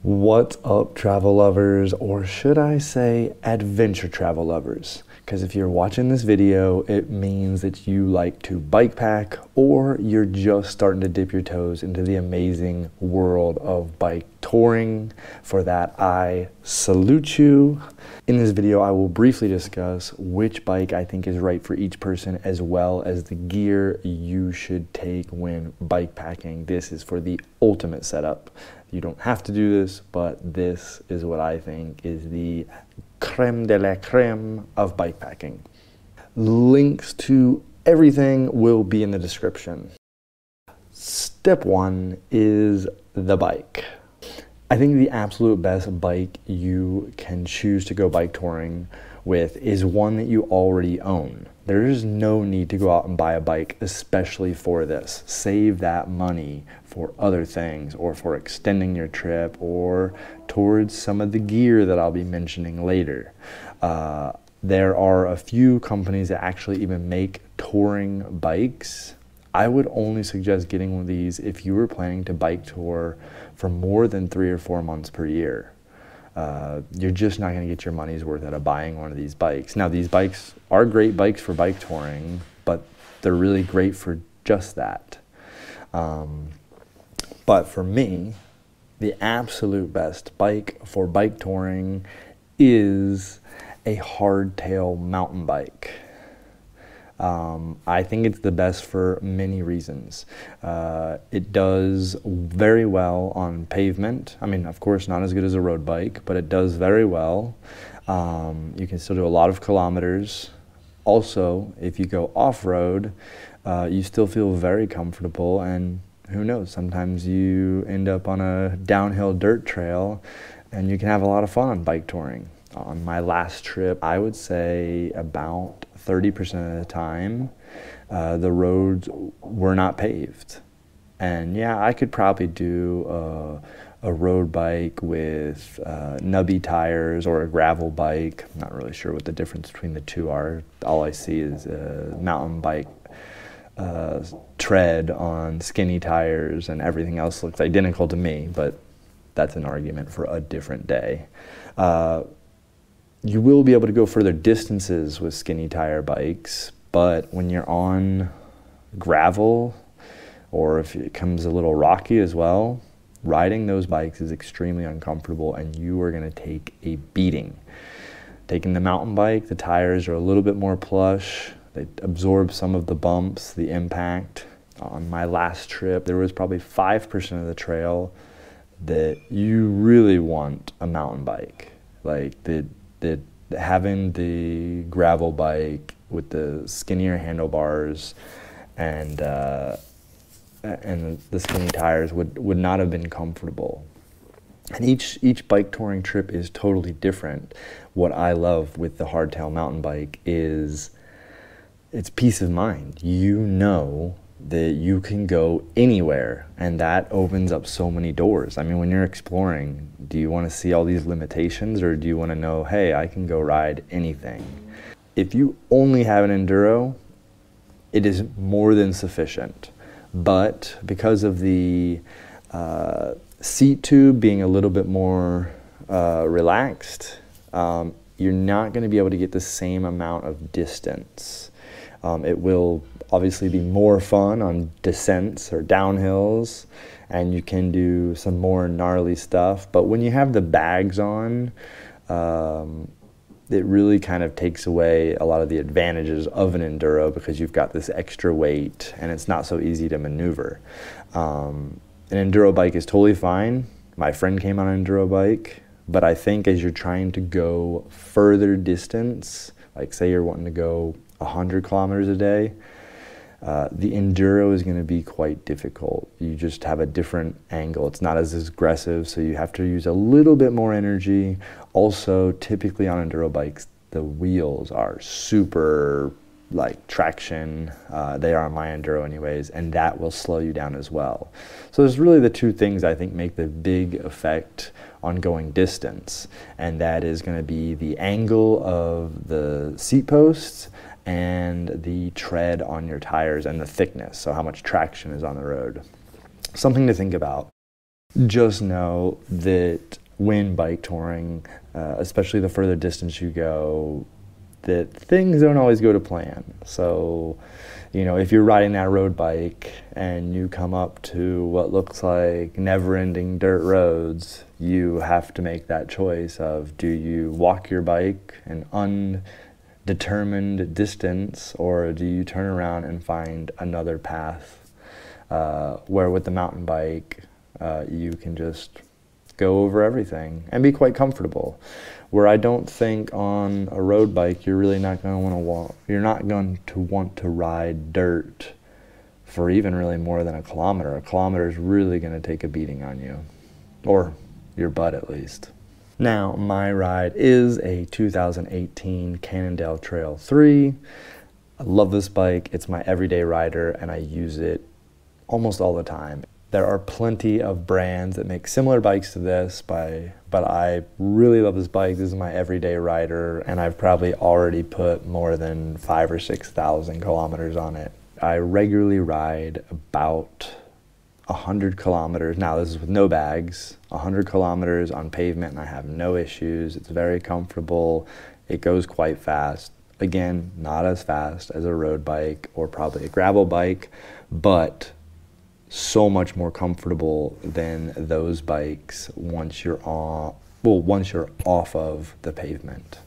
What's up, travel lovers, or should I say adventure travel lovers? Because if you're watching this video, it means that you like to bike pack or you're just starting to dip your toes into the amazing world of bike touring. For that, I salute you. In this video, I will briefly discuss which bike I think is right for each person, as well as the gear you should take when bike packing. This is for the ultimate setup. You don't have to do this, but this is what I think is the creme de la creme of bike packing. Links to everything will be in the description. Step one is the bike. I think the absolute best bike you can choose to go bike touring with is one that you already own. There is no need to go out and buy a bike, especially for this. Save that money for other things, or for extending your trip, or towards some of the gear that I'll be mentioning later. There are a few companies that actually even make touring bikes. I would only suggest getting one of these if you were planning to bike tour for more than 3 or 4 months per year. You're just not going to get your money's worth out of buying one of these bikes. Now, these bikes are great bikes for bike touring, but they're really great for just that. But for me, the absolute best bike for bike touring is a hardtail mountain bike. I think it's the best for many reasons. It does very well on pavement. I mean, of course, not as good as a road bike, but it does very well. You can still do a lot of kilometers. Also, if you go off-road, you still feel very comfortable, and who knows, sometimes you end up on a downhill dirt trail and you can have a lot of fun on bike touring. On my last trip, I would say about 30% of the time, the roads were not paved. And yeah, I could probably do a road bike with nubby tires, or a gravel bike. I'm not really sure what the difference between the two are. All I see is a mountain bike tread on skinny tires, and everything else looks identical to me, but that's an argument for a different day. You will be able to go further distances with skinny tire bikes, but when you're on gravel, or if it comes a little rocky as well, riding those bikes is extremely uncomfortable, and you are going to take a beating. Taking the mountain bike, the tires are a little bit more plush. They absorb some of the bumps, the impact. On my last trip, there was probably 5% of the trail that you really want a mountain bike. Like having the gravel bike with the skinnier handlebars and the skinny tires would not have been comfortable. And each bike touring trip is totally different. What I love with the hardtail mountain bike is it's peace of mind. You know that you can go anywhere, and that opens up so many doors. I mean, when you're exploring, do you want to see all these limitations, or do you want to know, hey, I can go ride anything? If you only have an enduro, it is more than sufficient. But because of the seat tube being a little bit more relaxed, you're not going to be able to get the same amount of distance. It will obviously be more fun on descents or downhills, and you can do some more gnarly stuff. But when you have the bags on, it really kind of takes away a lot of the advantages of an enduro, because you've got this extra weight and it's not so easy to maneuver. An enduro bike is totally fine. My friend came on an enduro bike, but I think as you're trying to go further distance, like say you're wanting to go 100 kilometers a day, the enduro is going to be quite difficult. You just have a different angle. It's not as aggressive, so you have to use a little bit more energy. Also, typically on enduro bikes, the wheels are super like traction. They are on my enduro anyways, and that will slow you down as well. So there's really the two things I think make the big effect on going distance, and that is going to be the angle of the seat posts and the tread on your tires, and the thickness, so how much traction is on the road. Something to think about. just know that when bike touring, especially the further distance you go, that things don't always go to plan. So, you know, if you're riding that road bike and you come up to what looks like never-ending dirt roads, you have to make that choice of, do you walk your bike an undetermined distance, or do you turn around and find another path where with the mountain bike you can just go over everything and be quite comfortable. Where I don't think on a road bike you're really not going to want to walk. You're not going to want to ride dirt for even really more than a kilometer. A kilometer is really going to take a beating on you, or your butt at least. Now, my ride is a 2018 Cannondale Trail 3. I love this bike. It's my everyday rider, and I use it almost all the time. There are plenty of brands that make similar bikes to this, but I really love this bike. This is my everyday rider, and I've probably already put more than 5,000 or 6,000 kilometers on it. I regularly ride about 100 kilometers. Now, this is with no bags, 100 kilometers on pavement, and I have no issues. It's very comfortable. It goes quite fast. Again, not as fast as a road bike or probably a gravel bike, but so much more comfortable than those bikes once you're off of the pavement.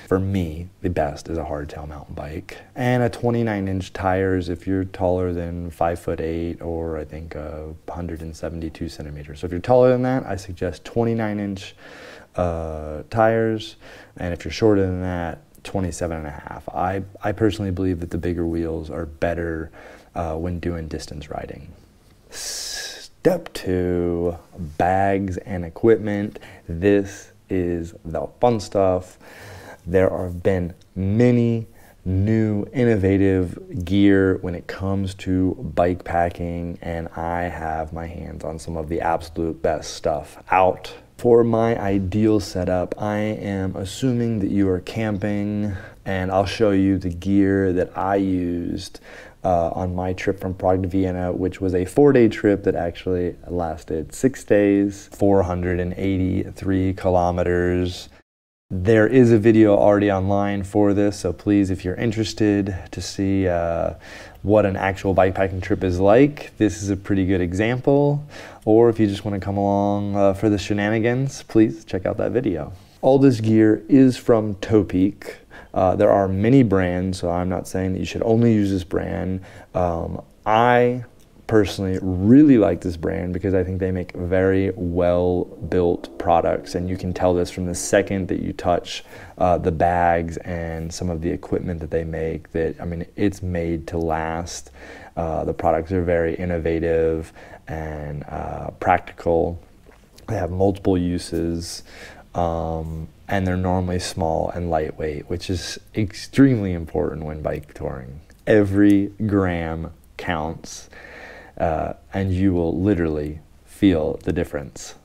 For me, the best is a hardtail mountain bike and a 29-inch tires if you're taller than 5'8", or I think 172 centimeters. So if you're taller than that, I suggest 29-inch tires, and if you're shorter than that, 27.5. I personally believe that the bigger wheels are better when doing distance riding. Step 2, bags and equipment. This is the fun stuff. There have been many new innovative gear when it comes to bike packing, and I have my hands on some of the absolute best stuff out. For my ideal setup, I am assuming that you are camping, and I'll show you the gear that I used on my trip from Prague to Vienna, which was a 4-day trip that actually lasted 6 days, 483 kilometers. There is a video already online for this, so please, if you're interested to see what an actual bikepacking trip is like, this is a pretty good example. Or if you just want to come along for the shenanigans, please check out that video. All this gear is from Topeak. There are many brands, so I'm not saying that you should only use this brand. I personally really like this brand because I think they make very well-built products, and you can tell this from the second that you touch the bags and some of the equipment that they make, that, I mean, it's made to last. The products are very innovative and practical. They have multiple uses. And they're normally small and lightweight, which is extremely important when bike touring. Every gram counts, and you will literally feel the difference.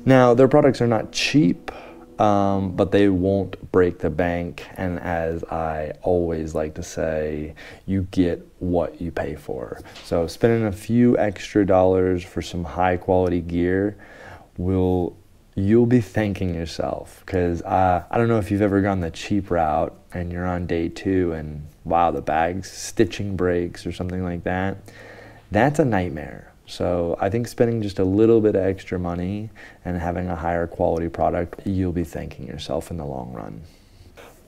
Now, their products are not cheap, but they won't break the bank, and as I always like to say, you get what you pay for. So spending a few extra dollars for some high quality gear you'll be thanking yourself, because I don't know if you've ever gone the cheap route and you're on day 2 and wow, the bag's stitching breaks or something like that. That's a nightmare. So I think spending just a little bit of extra money and having a higher quality product, you'll be thanking yourself in the long run.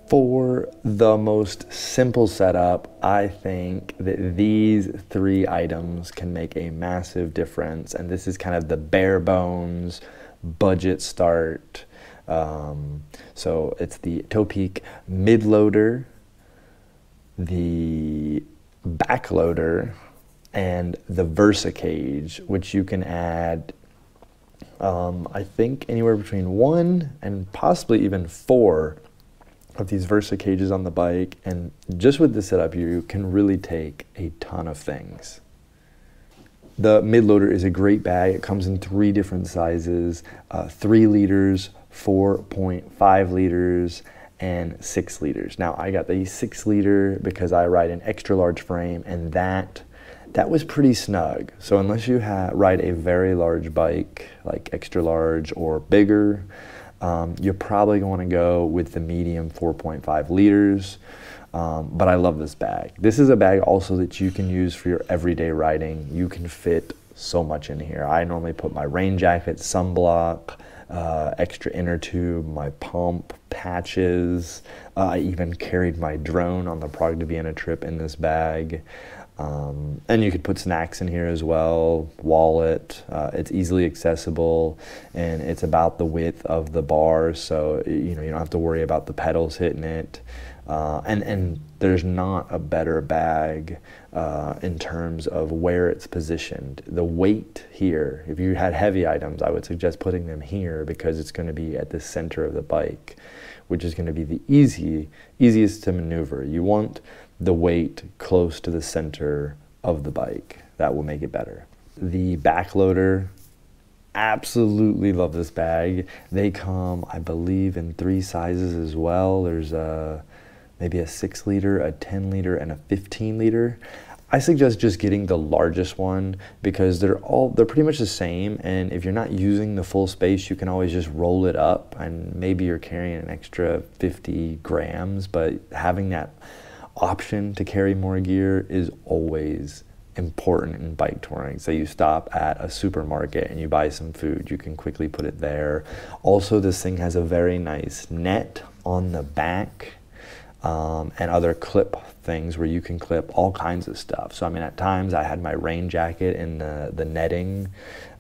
For the most simple setup, I think that these 3 items can make a massive difference, and this is kind of the bare bones budget start. So it's the Topeak mid-loader, the backloader, and the VersaCage, which you can add I think anywhere between 1 and possibly even 4 of these VersaCages on the bike, and just with the setup you can really take a ton of things. The mid-loader is a great bag. It comes in 3 different sizes, 3 liters, 4.5 liters, and 6 liters. Now, I got the 6 liter because I ride an extra large frame, and that that was pretty snug. So unless you ride a very large bike, like extra large or bigger, you're probably going to go with the medium 4.5 liters. But I love this bag. This is a bag also that you can use for your everyday riding. You can fit so much in here. I normally put my rain jacket, sunblock, extra inner tube, my pump, patches. I even carried my drone on the Prague to Vienna trip in this bag. And you could put snacks in here as well, wallet. It's easily accessible, and it's about the width of the bar, so you don't have to worry about the pedals hitting it. And there's not a better bag in terms of where it's positioned. The weight here, if you had heavy items, I would suggest putting them here because it's going to be at the center of the bike, which is going to be the easiest to maneuver. You want the weight close to the center of the bike. That will make it better. The back loader, absolutely love this bag. They come, I believe, in 3 sizes as well. There's maybe a 6 liter, a 10 liter, and a 15 liter. I suggest just getting the largest one because they're pretty much the same, and if you're not using the full space, you can always just roll it up, and maybe you're carrying an extra 50 grams, but having that option to carry more gear is always important in bike touring. So you stop at a supermarket and you buy some food, you can quickly put it there. Also, this thing has a very nice net on the back, and other clip things where you can clip all kinds of stuff. So I mean, at times I had my rain jacket in the netting,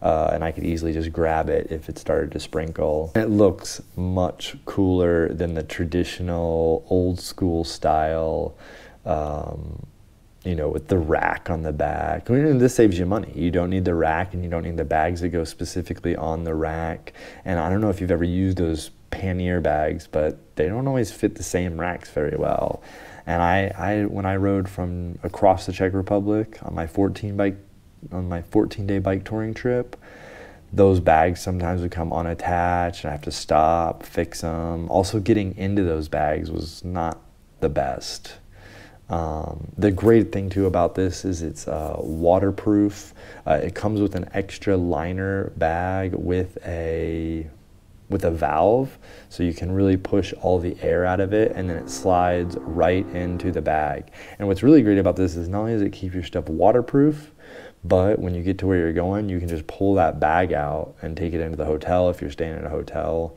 and I could easily just grab it if it started to sprinkle. It looks much cooler than the traditional old school style, with the rack on the back. I mean, this saves you money. You don't need the rack, and you don't need the bags that go specifically on the rack. And I don't know if you've ever used those pannier bags, but they don't always fit the same racks very well. And when I rode from across the Czech Republic on my 14-day bike touring trip, those bags sometimes would come unattached, and I have to stop, fix them. Also, getting into those bags was not the best. The great thing too about this is it's waterproof. It comes with an extra liner bag with a valve, so you can really push all the air out of it, and then it slides right into the bag. And what's really great about this is not only does it keep your stuff waterproof, but when you get to where you're going, you can just pull that bag out and take it into the hotel if you're staying at a hotel,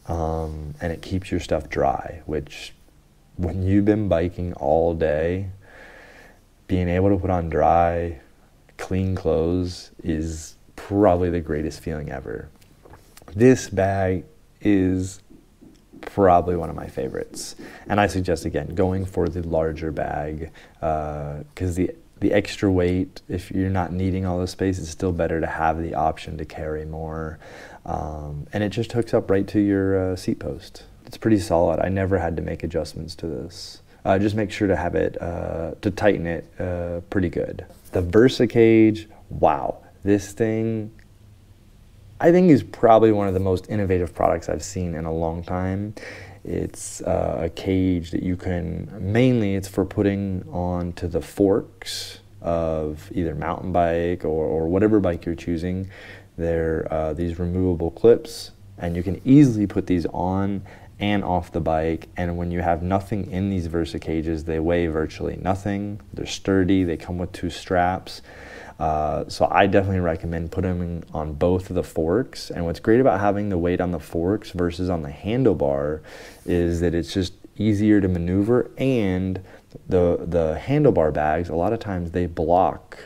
and it keeps your stuff dry, which when you've been biking all day, being able to put on dry, clean clothes is probably the greatest feeling ever. This bag is probably one of my favorites, and I suggest again going for the larger bag because the extra weight, if you're not needing all the space, it's still better to have the option to carry more, and it just hooks up right to your seat post. It's pretty solid. I never had to make adjustments to this. Just make sure to have it to tighten it pretty good. The Versa cage, wow, this thing I think is probably one of the most innovative products I've seen in a long time. It's a cage that you can, mainly it's for putting onto the forks of either mountain bike or whatever bike you're choosing. They're these removable clips, and you can easily put these on and off the bike. And when you have nothing in these Versa cages, they weigh virtually nothing. They're sturdy, they come with 2 straps. So I definitely recommend putting them on both of the forks. And what's great about having the weight on the forks versus on the handlebar is that it's just easier to maneuver, and the handlebar bags, a lot of times they block,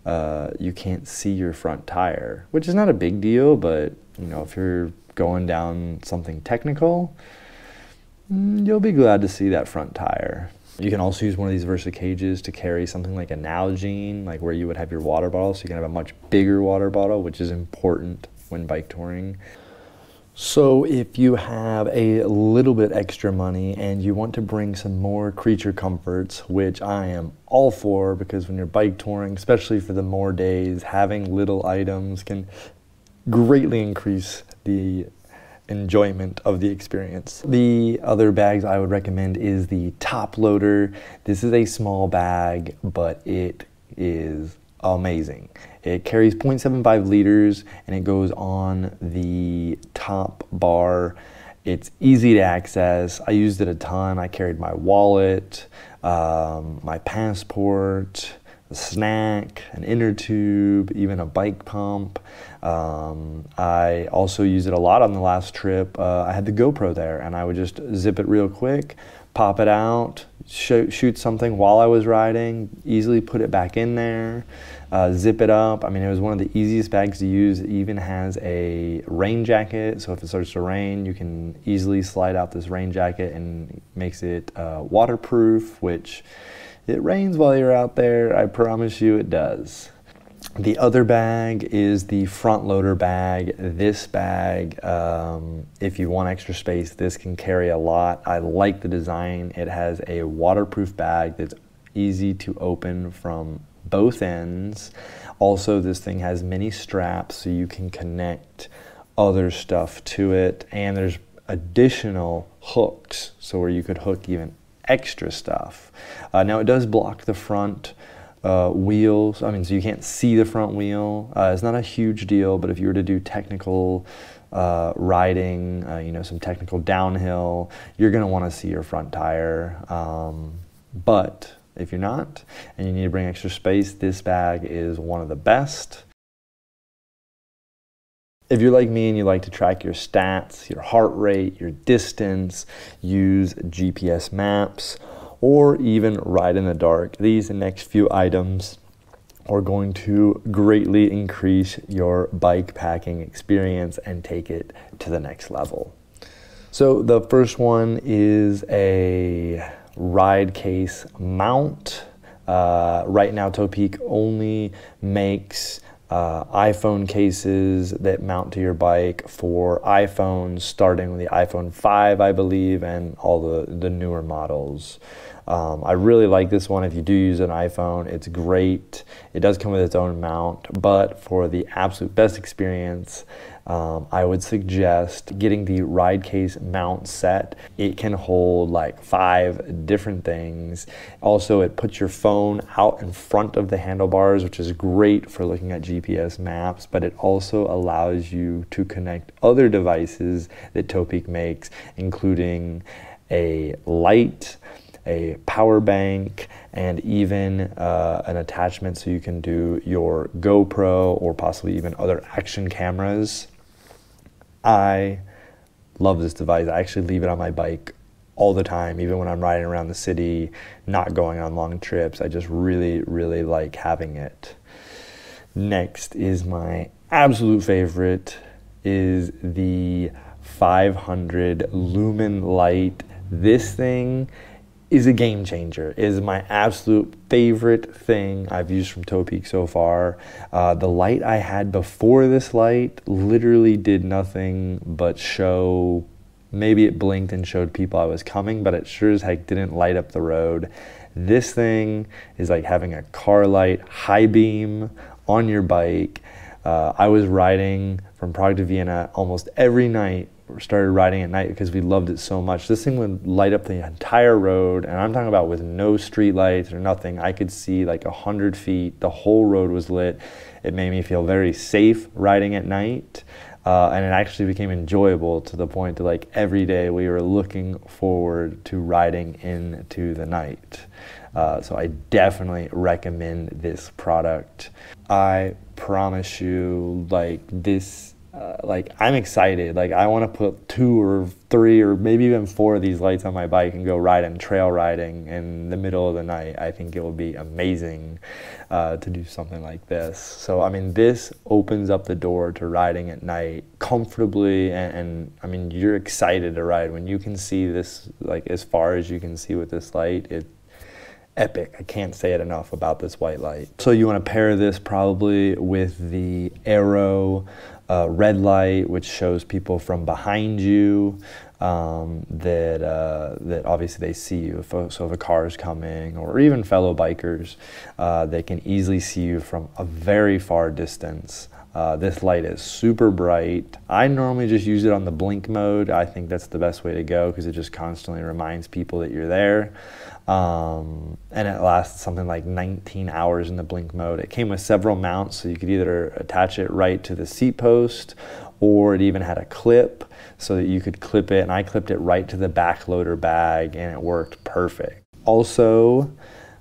you can't see your front tire, which is not a big deal, but if you're going down something technical, you'll be glad to see that front tire. You can also use one of these Versa cages to carry something like a Nalgene, like where you would have your water bottle, so you can have a much bigger water bottle, which is important when bike touring. So if you have a little bit extra money and you want to bring some more creature comforts, which I am all for, because when you're bike touring, especially for the more days, having little items can greatly increase the enjoyment of the experience. The other bags I would recommend is the top loader. This is a small bag, but it is amazing. It carries 0.75 liters and it goes on the top bar. It's easy to access. I used it a ton. I carried my wallet, my passport, a snack, an inner tube, even a bike pump. I also used it a lot on the last trip. I had the GoPro there and I would just zip it real quick, pop it out, shoot something while I was riding, easily put it back in there, zip it up. I mean, it was one of the easiest bags to use. It even has a rain jacket, so if it starts to rain, you can easily slide out this rain jacket and makes it waterproof, which it rains while you're out there, I promise you it does. The other bag is the front loader bag. This bag, if you want extra space, this can carry a lot. I like the design. It has a waterproof bag that's easy to open from both ends. Also, this thing has many straps so you can connect other stuff to it, and there's additional hooks so where you could hook even extra stuff. Now it does block the front wheels, I mean, so you can't see the front wheel. It's not a huge deal, but if you were to do technical riding, you know, some technical downhill, you're gonna wanna see your front tire. But if you're not, and you need to bring extra space, this bag is one of the best. If you're like me and you like to track your stats, your heart rate, your distance, use GPS maps, or even ride in the dark, these next few items are going to greatly increase your bike packing experience and take it to the next level. So the first one is a ride case mount. Right now Topeak only makes iPhone cases that mount to your bike for iPhones, starting with the iPhone 5, I believe, and all the newer models. I really like this one. If you do use an iPhone, it's great. It does come with its own mount, but for the absolute best experience, I would suggest getting the ride case mount set. It can hold like 5 different things. Also, it puts your phone out in front of the handlebars, which is great for looking at GPS maps, but it also allows you to connect other devices that Topeak makes, including a light, a power bank, and even an attachment so you can do your GoPro or possibly even other action cameras. I love this device. I actually leave it on my bike all the time, even when I'm riding around the city, not going on long trips. I just really, really like having it. Next is my absolute favorite, is the 500 lumen light. This thing is a game changer. It is my absolute favorite thing I've used from Topeak so far. The light I had before this light literally did nothing but show, maybe it blinked and showed people I was coming, but it sure as heck didn't light up the road. This thing is like having a car light, high beam on your bike. I was riding from Prague to Vienna almost every night. Started riding at night because we loved it so much. This thing would light up the entire road, and I'm talking about with no street lights or nothing. I could see like 100 feet. The whole road was lit. It made me feel very safe riding at night, and it actually became enjoyable to the point that like every day we were looking forward to riding into the night. So I definitely recommend this product. I promise you, like this, like I'm excited. Like I want to put 2 or 3 or maybe even 4 of these lights on my bike and go riding, trail riding in the middle of the night. I think it will be amazing to do something like this. So I mean, this opens up the door to riding at night comfortably, and I mean, you're excited to ride when you can see this like as far as you can see with this light. It's epic. I can't say it enough about this white light. So you want to pair this probably with the Arrow red light, which shows people from behind you that obviously they see you. So if a car is coming, or even fellow bikers, they can easily see you from a very far distance. This light is super bright. I normally just use it on the blink mode. I think that's the best way to go because it just constantly reminds people that you're there. And it lasts something like 19 hours in the blink mode. It came with several mounts, so you could either attach it right to the seat post, or it even had a clip so that you could clip it, and I clipped it right to the back loader bag and it worked perfect. Also,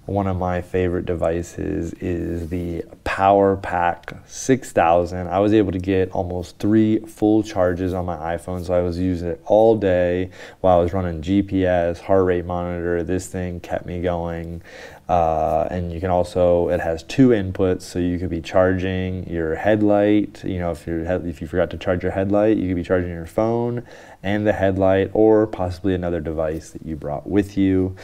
one of my favorite devices is the PowerPack 6000. I was able to get almost 3 full charges on my iPhone, so I was using it all day while I was running GPS, heart rate monitor. This thing kept me going. And you can also, it has 2 inputs, so you could be charging your headlight. You know, if you forgot to charge your headlight, you could be charging your phone and the headlight, or possibly another device that you brought with you.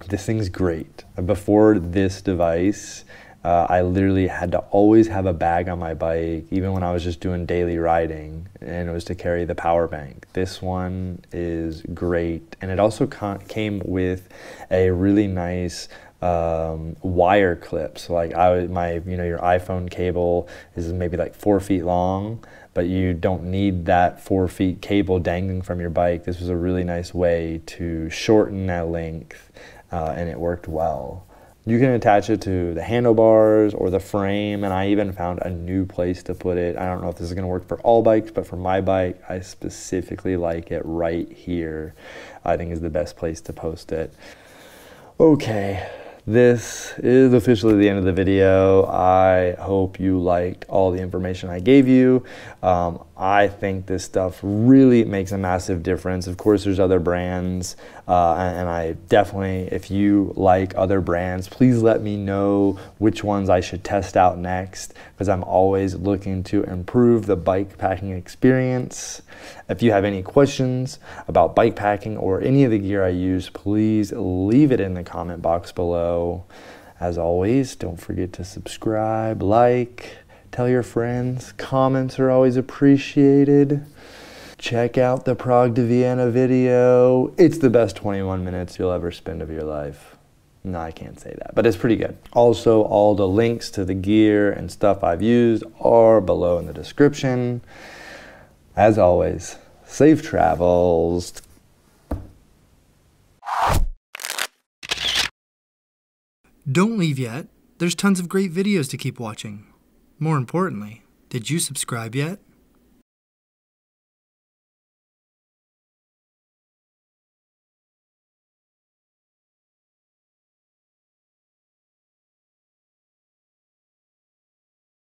This thing's great. Before this device, I literally had to always have a bag on my bike, even when I was just doing daily riding, and it was to carry the power bank. This one is great, and it also came with a really nice wire clip. So like your iPhone cable is maybe like 4 feet long, but you don't need that 4 feet cable dangling from your bike. This was a really nice way to shorten that length. And it worked well. You can attach it to the handlebars or the frame, and I even found a new place to put it. I don't know if this is gonna work for all bikes, but for my bike, I specifically like it right here. I think is the best place to post it. Okay, this is officially the end of the video. I hope you liked all the information I gave you. I think this stuff really makes a massive difference. Of course, there's other brands, and I definitely, if you like other brands, please let me know which ones I should test out next, because I'm always looking to improve the bike packing experience. If you have any questions about bike packing or any of the gear I use, please leave it in the comment box below. As always, don't forget to subscribe, like, tell your friends. Comments are always appreciated. Check out the Prague to Vienna video. It's the best 21 minutes you'll ever spend of your life. No, I can't say that, but it's pretty good. Also, all the links to the gear and stuff I've used are below in the description. As always, safe travels. Don't leave yet. There's tons of great videos to keep watching. More importantly, did you subscribe yet?